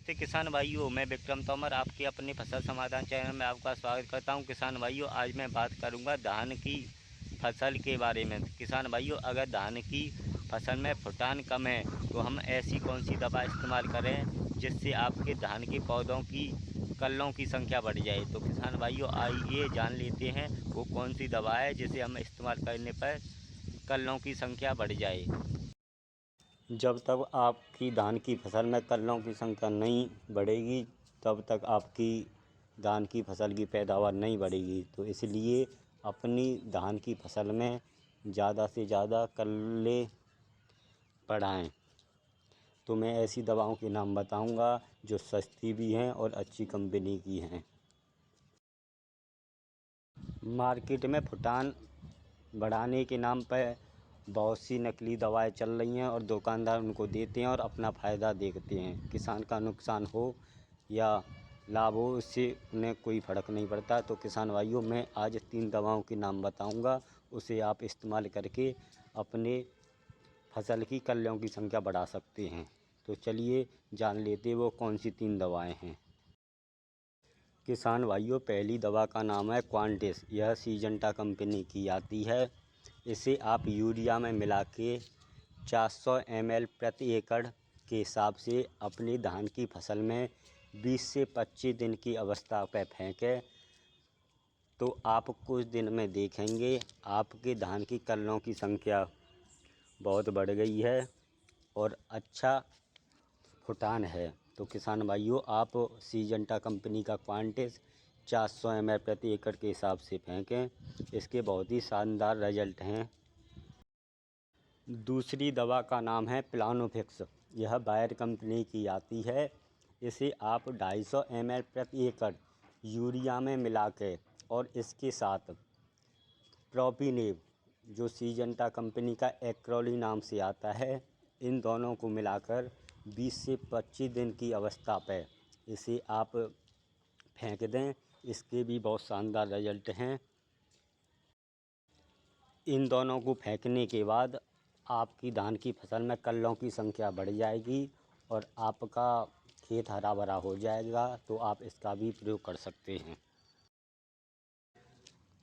नमस्ते किसान भाइयों, मैं विक्रम तोमर आपके अपने फसल समाधान चैनल में आपका स्वागत करता हूं। किसान भाइयों, आज मैं बात करूंगा धान की फसल के बारे में। किसान भाइयों, अगर धान की फसल में फुटान कम है तो हम ऐसी कौन सी दवा इस्तेमाल करें जिससे आपके धान के पौधों की कल्लों की संख्या बढ़ जाए। तो किसान भाइयों, आइए जान लेते हैं वो कौन सी दवा है जिसे हम इस्तेमाल करने पर कल्लों की संख्या बढ़ जाए। जब तक आपकी धान की फसल में कल्लों की संख्या नहीं बढ़ेगी तब तक आपकी धान की फसल की पैदावार नहीं बढ़ेगी। तो इसलिए अपनी धान की फसल में ज़्यादा से ज़्यादा कल्ले बढ़ाएं। तो मैं ऐसी दवाओं के नाम बताऊंगा जो सस्ती भी हैं और अच्छी कंपनी की हैं। मार्केट में फुटान बढ़ाने के नाम पर बहुत सी नकली दवाएं चल रही हैं और दुकानदार उनको देते हैं और अपना फ़ायदा देखते हैं। किसान का नुकसान हो या लाभ हो, उससे उन्हें कोई फ़र्क नहीं पड़ता। तो किसान भाइयों, मैं आज 3 दवाओं के नाम बताऊंगा, उसे आप इस्तेमाल करके अपने फसल की कल्लों की संख्या बढ़ा सकते हैं। तो चलिए जान लेते वो कौन सी 3 दवाएँ हैं। किसान भाइयों, पहली दवा का नाम है क्वांटिस। यह सीजेंटा कंपनी की आती है। इसे आप यूरिया में मिला के 400 ml प्रति एकड़ के हिसाब से अपनी धान की फसल में 20 से 25 दिन की अवस्था पर फेंकें। तो आप कुछ दिन में देखेंगे आपके धान की कल्लों की संख्या बहुत बढ़ गई है और अच्छा फुटान है। तो किसान भाइयों, आप सीजेंटा कंपनी का क्वांटिस 400 ml प्रति एकड़ के हिसाब से फेंकें। इसके बहुत ही शानदार रिजल्ट हैं। दूसरी दवा का नाम है प्लानोफिक्स। यह बायर कंपनी की आती है। इसे आप 250 ml प्रति एकड़ यूरिया में मिला के और इसके साथ प्रोपिनेब, जो सीजेंटा कंपनी का एक्रोली नाम से आता है, इन दोनों को मिलाकर 20 से 25 दिन की अवस्था पर इसे आप फेंक दें। इसके भी बहुत शानदार रिजल्ट हैं। इन दोनों को फेंकने के बाद आपकी धान की फसल में कल्लों की संख्या बढ़ जाएगी और आपका खेत हरा भरा हो जाएगा। तो आप इसका भी प्रयोग कर सकते हैं।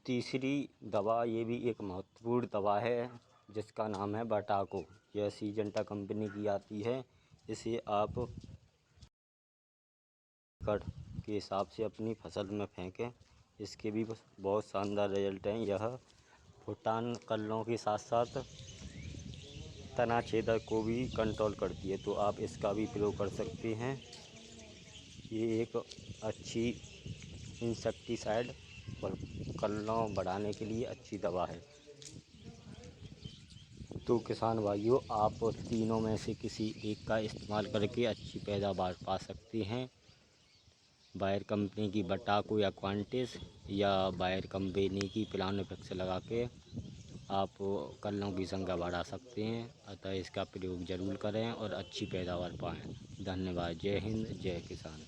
तीसरी दवा, ये भी एक महत्वपूर्ण दवा है जिसका नाम है बटाको। यह सीजेंटा कंपनी की आती है। इसे आप एकड़ के हिसाब से अपनी फसल में फेंकें। इसके भी बहुत शानदार रिजल्ट हैं। यह फुटान कल्लों के साथ साथ तना छेदक को भी कंट्रोल करती है। तो आप इसका भी प्रयोग कर सकते हैं। ये एक अच्छी इंसेक्टिसाइड और कल्लों बढ़ाने के लिए अच्छी दवा है। तो किसान भाइयों, आप तीनों में से किसी एक का इस्तेमाल करके अच्छी पैदावार पा सकते हैं। बायर कंपनी की बटाको या क्वांटिस या बायर कंपनी की प्लानोफिक्स लगा के आप कल्लों की संख्या बढ़ा सकते हैं। अतः इसका प्रयोग ज़रूर करें और अच्छी पैदावार पाएँ। धन्यवाद। जय हिंद, जय किसान।